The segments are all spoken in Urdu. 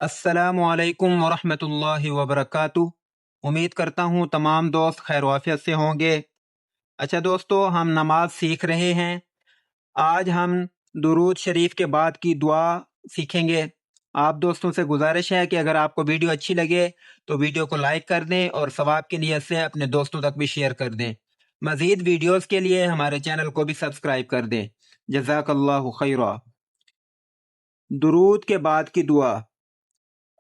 السلام علیکم ورحمۃ اللہ وبرکاتہ۔ امید کرتا ہوں تمام دوست خیر و عافیت سے ہوں گے۔ اچھا دوستو، ہم نماز سیکھ رہے ہیں۔ آج ہم درود شریف کے بعد کی دعا سیکھیں گے۔ آپ دوستوں سے گزارش ہے کہ اگر آپ کو ویڈیو اچھی لگے تو ویڈیو کو لائک کر دیں اور ثواب کی نیت سے اپنے دوستوں تک بھی شیئر کر دیں۔ مزید ویڈیوز کے لیے ہمارے چینل کو بھی سبسکرائب کر دیں۔ جزاک اللہ خیرا۔ درود کے بعد کی دعا: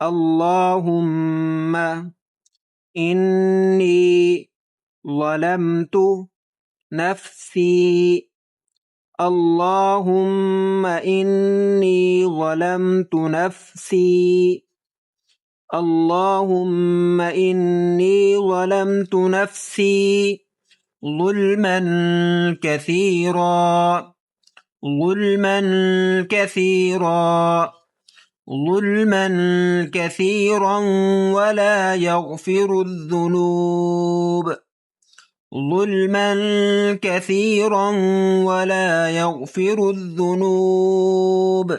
اللہم انی ظلمت نفسی، اللہم انی ظلمت نفسی، اللہم انی ظلمت نفسی ظلما کثیرا، ظلما کثیرا، ظلما كثيرا ولا يغفر الذنوب، ظلما كثيرا ولا يغفر الذنوب،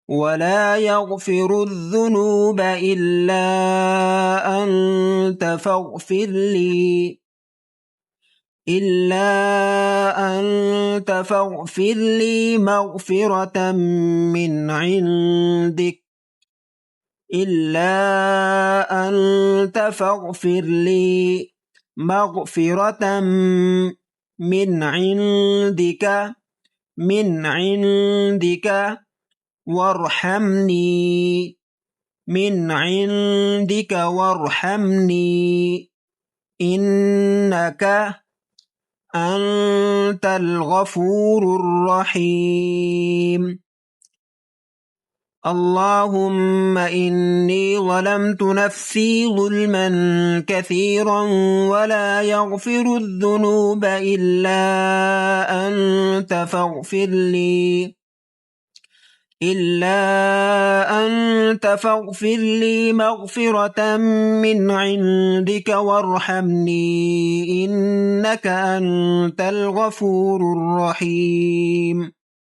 ولا يغفر الذنوب إلا أنت فاغفر لي، إلا أنت فاغفر لي مغفرة من عندك، إلا أنت فاغفر لي مغفرة من عندك، من عندك وارحمني، من عندك وارحمني إنك أنت الغفور الرحيم۔ اللهم إني ظلمت نفسي ظلما كثيرا ولا يغفر الذنوب إلا أنت فاغفر لي، إلا أنت فاغفر لي مغفرة من عندك وارحمني إنك أنت الغفور الرحيم۔